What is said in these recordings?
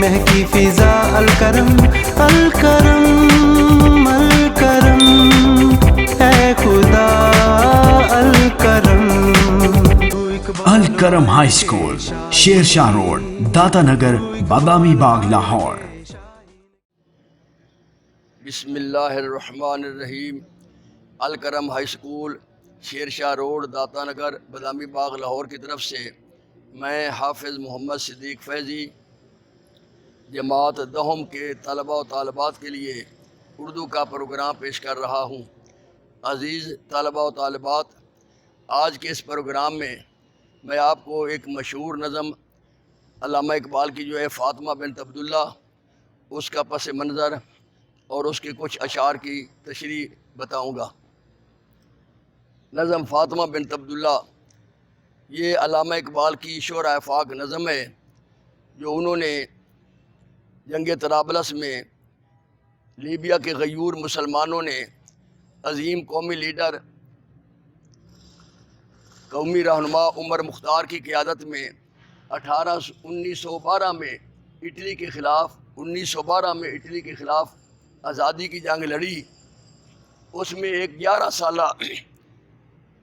مہکی فضا الکرم الکرم الکرم اے خدا Al-Karam Al-Karam high school, Sher Shah road, داتا نگر، بادامی باغ، لاہور۔ بسم اللہ الرحمن الرحیم۔ Al-Karam high school, Sher Shah road, داتا نگر، بادامی باغ، لاہور کی طرف سے میں حافظ محمد صدیق فیضی جماعت دہم کے طلباء و طالبات کے لیے اردو کا پروگرام پیش کر رہا ہوں۔ عزیز طلباء و طالبات، آج کے اس پروگرام میں آپ کو ایک مشہور نظم علامہ اقبال کی جو ہے فاطمہ بنت عبداللہ، اس کا پس منظر اور اس کے کچھ اشعار کی تشریح بتاؤں گا۔ نظم فاطمہ بنت عبداللہ یہ علامہ اقبال کی شعرۂ افاق نظم ہے جو انہوں نے جنگ طرابلس میں لیبیا کے غیور مسلمانوں نے عظیم قومی لیڈر، قومی رہنما عمر مختار کی قیادت میں 1912 میں اٹلی کے خلاف آزادی کی جنگ لڑی۔ اس میں ایک 11 سالہ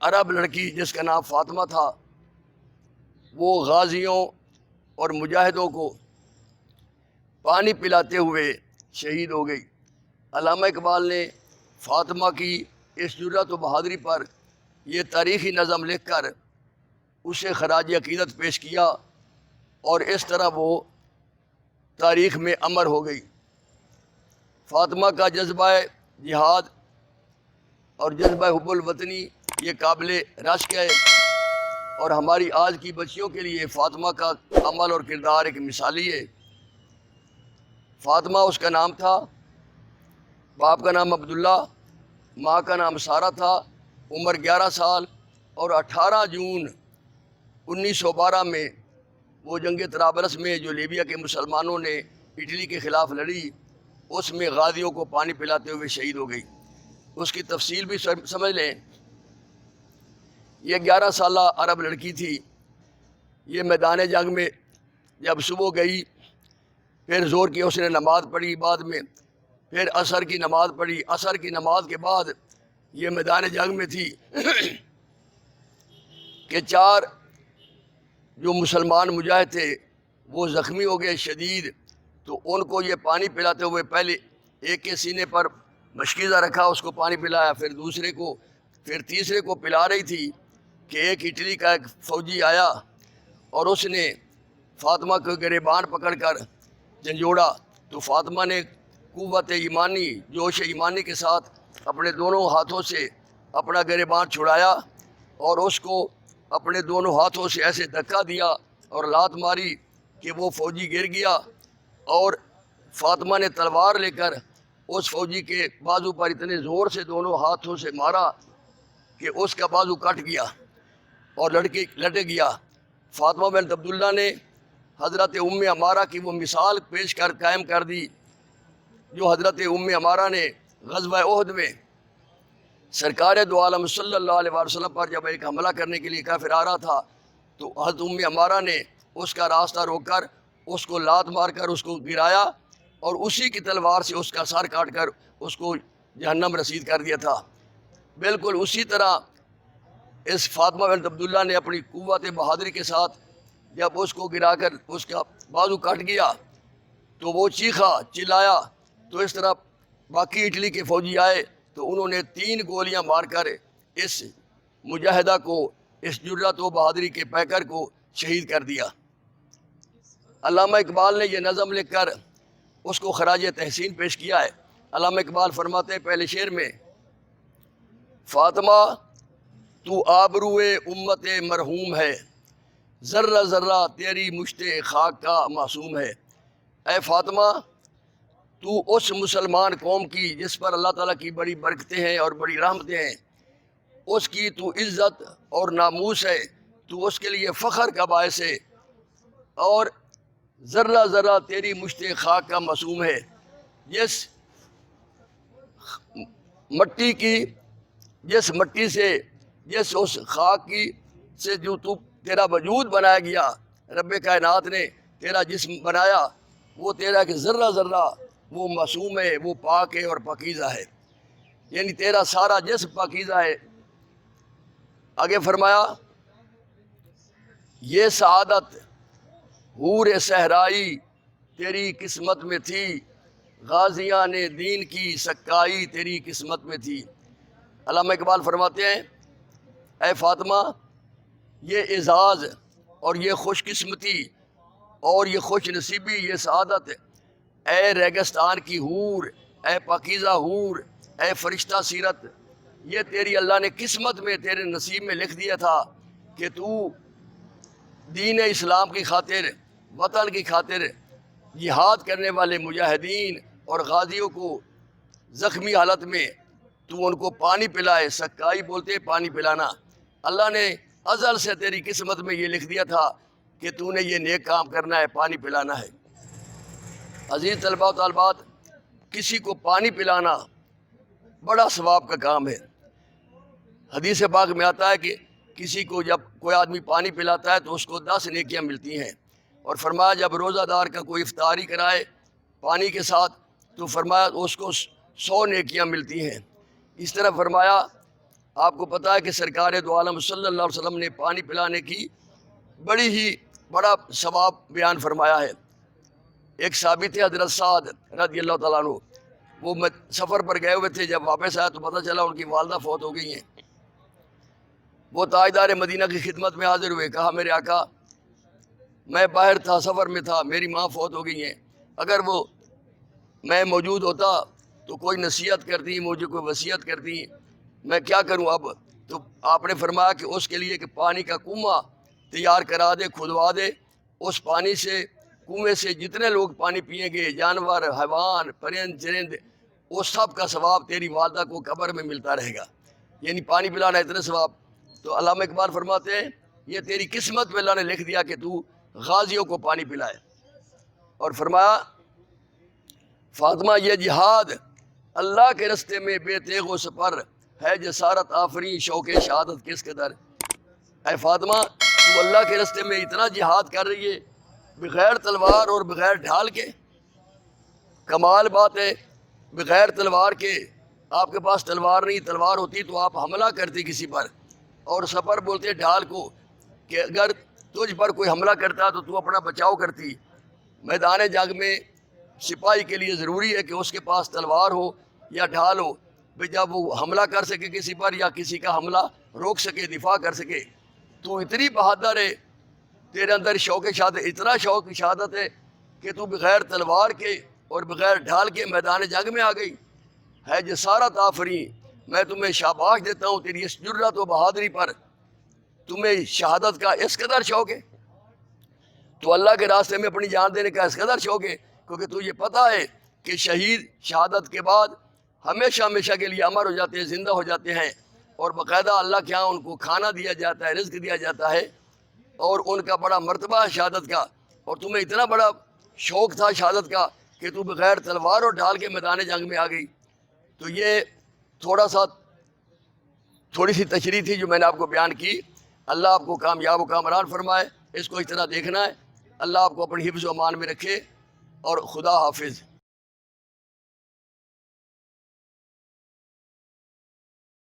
عرب لڑکی جس کا نام فاطمہ تھا، وہ غازیوں اور مجاہدوں کو پانی پلاتے ہوئے شہید ہو گئی۔ علامہ اقبال نے فاطمہ کی اس جرأت و بہادری پر یہ تاریخی نظم لکھ کر اسے خراج عقیدت پیش کیا، اور اس طرح وہ تاریخ میں امر ہو گئی۔ فاطمہ کا جذبہ جہاد اور جذبہ حب الوطنی یہ قابل رشک ہے، اور ہماری آج کی بچیوں کے لیے فاطمہ کا عمل اور کردار ایک مثالی ہے۔ فاطمہ اس کا نام تھا، باپ کا نام عبداللہ، ماں کا نام سارہ تھا، عمر 11 سال، اور 18 جون 1912 میں وہ جنگ طرابلس میں جو لیبیا کے مسلمانوں نے اٹلی کے خلاف لڑی، اس میں غازیوں کو پانی پلاتے ہوئے شہید ہو گئی۔ اس کی تفصیل بھی سمجھ لیں۔ یہ 11 سالہ عرب لڑکی تھی۔ یہ میدان جنگ میں جب صبح گئی، پھر زور کی اس نے نماز پڑھی، بعد میں پھر عصر کی نماز پڑھی، عصر کی نماز کے بعد یہ میدان جنگ میں تھی کہ 4 جو مسلمان مجاہد تھے وہ زخمی ہو گئے شدید، تو ان کو یہ پانی پلاتے ہوئے پہلے ایک کے سینے پر مشکیزہ رکھا، اس کو پانی پلایا، پھر دوسرے کو، پھر تیسرے کو پلا رہی تھی کہ ایک اٹلی کا ایک فوجی آیا اور اس نے فاطمہ کو گریبان پکڑ کر جھنجھوڑا، تو فاطمہ نے قوت ایمانی، جوش ایمانی کے ساتھ اپنے دونوں ہاتھوں سے اپنا گریبان چھڑایا اور اس کو اپنے دونوں ہاتھوں سے ایسے دھکا دیا اور لات ماری کہ وہ فوجی گر گیا، اور فاطمہ نے تلوار لے کر اس فوجی کے بازو پر اتنے زور سے دونوں ہاتھوں سے مارا کہ اس کا بازو کٹ گیا اور لٹک گیا۔ فاطمہ بنت عبداللہ نے حضرت ام عمارہ کی وہ مثال پیش کر قائم کر دی جو حضرت ام عمارہ نے غزوہ احد میں سرکار دو عالم صلی اللہ علیہ وسلم پر جب ایک حملہ کرنے کے لیے کافر آ رہا تھا، تو حضرت ام عمارہ نے اس کا راستہ روک کر اس کو لات مار کر اس کو گرایا، اور اسی کی تلوار سے اس کا سر کاٹ کر اس کو جہنم رسید کر دیا تھا۔ بالکل اسی طرح اس فاطمہ بنت عبداللہ نے اپنی قوت بہادری کے ساتھ جب اس کو گرا کر اس کا بازو کٹ گیا تو وہ چیخا، چلایا، تو اس طرح باقی اٹلی کے فوجی آئے تو انہوں نے 3 گولیاں مار کر اس مجاہدہ کو، اس جرأت و بہادری کے پیکر کو شہید کر دیا۔ علامہ اقبال نے یہ نظم لکھ کر اس کو خراج تحسین پیش کیا ہے۔ علامہ اقبال فرماتے ہیں پہلے شعر میں، فاطمہ تو آبروئے امت مرحوم ہے، ذرہ ذرہ تیری مشت خاک کا معصوم ہے۔ اے فاطمہ، تو اس مسلمان قوم کی جس پر اللہ تعالیٰ کی بڑی برکتیں ہیں اور بڑی رحمتیں ہیں، اس کی تو عزت اور ناموس ہے، تو اس کے لیے فخر کا باعث ہے، اور ذرہ ذرہ تیری مشت خاک کا معصوم ہے۔ جس مٹی سے، جس اس خاک کی سے جو تیرا وجود بنایا گیا، رب کائنات نے تیرا جسم بنایا، وہ تیرا کہ ذرہ ذرہ وہ معصوم ہے، وہ پاک ہے اور پاکیزہ ہے، یعنی تیرا سارا جسم پاکیزہ ہے۔ آگے فرمایا یہ سعادت حور صحرائی تیری قسمت میں تھی، غازیاں نے دین کی سکائی تیری قسمت میں تھی۔ علامہ اقبال فرماتے ہیں اے فاطمہ یہ اعزاز اور یہ خوش قسمتی اور یہ خوش نصیبی، یہ سعادت اے ریگستان کی حور، اے پاکیزہ حور، اے فرشتہ سیرت، یہ تیری اللہ نے قسمت میں تیرے نصیب میں لکھ دیا تھا کہ تو دین اسلام کی خاطر، وطن کی خاطر جہاد کرنے والے مجاہدین اور غازیوں کو زخمی حالت میں تو ان کو پانی پلائے۔ سکائی بولتے ہیں پانی پلانا۔ اللہ نے ازل سے تیری قسمت میں یہ لکھ دیا تھا کہ تو نے یہ نیک کام کرنا ہے، پانی پلانا ہے۔ عزیز طلباء و طالبات، کسی کو پانی پلانا بڑا ثواب کا کام ہے۔ حدیث پاک میں آتا ہے کہ کسی کو جب کوئی آدمی پانی پلاتا ہے تو اس کو 10 نیکیاں ملتی ہیں، اور فرمایا جب روزہ دار کا کوئی افطاری کرائے پانی کے ساتھ تو فرمایا اس کو 100 نیکیاں ملتی ہیں۔ اس طرح فرمایا آپ کو پتہ ہے کہ سرکار دو عالم صلی اللہ علیہ وسلم نے پانی پلانے کی بڑا ثواب بیان فرمایا ہے۔ ایک صحابی تھے حضرت سعد رضی اللہ تعالیٰ عنہ، وہ سفر پر گئے ہوئے تھے، جب واپس آیا تو پتہ چلا ان کی والدہ فوت ہو گئی ہیں۔ وہ تاجدار مدینہ کی خدمت میں حاضر ہوئے، کہا میرے آقا میں باہر تھا، سفر میں تھا، میری ماں فوت ہو گئی ہیں، اگر وہ میں موجود ہوتا تو کوئی نصیحت کرتی، مجھے کوئی وصیت کرتی، میں کیا کروں اب؟ تو آپ نے فرمایا کہ اس کے لیے کہ پانی کا کنواں تیار کرا دے، کھدوا دے، اس پانی سے کنویں سے جتنے لوگ پانی پئیں گے، جانور، حیوان، پرند چرند، وہ سب کا ثواب تیری والدہ کو قبر میں ملتا رہے گا۔ یعنی پانی پلانا اتنا ثواب۔ تو علامہ اقبال فرماتے ہیں یہ تیری قسمت میں اللہ نے لکھ دیا کہ تو غازیوں کو پانی پلائے۔ اور فرمایا فاطمہ یہ جہاد اللہ کے رستے میں بے تیغ و سپر ہے، جسارت آفرین شوق شہادت کس قدر۔ اے فاطمہ تو اللہ کے رستے میں اتنا جہاد کر رہی ہے بغیر تلوار اور بغیر ڈھال کے، کمال بات ہے۔ بغیر تلوار کے، آپ کے پاس تلوار نہیں، تلوار ہوتی تو آپ حملہ کرتی کسی پر، اور سپر بولتے ڈھال کو کہ اگر تجھ پر کوئی حملہ کرتا تو تو اپنا بچاؤ کرتی۔ میدان جنگ میں سپاہی کے لیے ضروری ہے کہ اس کے پاس تلوار ہو یا ڈھال ہو، جب وہ حملہ کر سکے کسی پر یا کسی کا حملہ روک سکے، دفاع کر سکے۔ تو اتنی بہادر ہے، تیرے اندر شوق شہادت، اتنا شوق شہادت ہے کہ تو بغیر تلوار کے اور بغیر ڈھال کے میدان جنگ میں آ گئی ہے۔ جسارت آفرین، میں تمہیں شاباش دیتا ہوں تیری اس جرات و بہادری پر، تمہیں شہادت کا اس قدر شوق ہے، تو اللہ کے راستے میں اپنی جان دینے کا اس قدر شوق ہے، کیونکہ تجھے پتہ ہے کہ شہید شہادت کے بعد ہمیشہ ہمیشہ کے لیے امر ہو جاتے ہیں، زندہ ہو جاتے ہیں، اور باقاعدہ اللہ کے ہاں ان کو کھانا دیا جاتا ہے، رزق دیا جاتا ہے، اور ان کا بڑا مرتبہ ہے شہادت کا۔ اور تمہیں اتنا بڑا شوق تھا شہادت کا کہ تو بغیر تلوار اور ڈھال کے میدان جنگ میں آ گئی۔ تو یہ تھوڑی سی تشریح تھی جو میں نے آپ کو بیان کی۔ اللہ آپ کو کامیاب و کامران فرمائے، اس کو اس طرح دیکھنا ہے۔ اللہ آپ کو اپنی حفظ و امان میں رکھے، اور خدا حافظ۔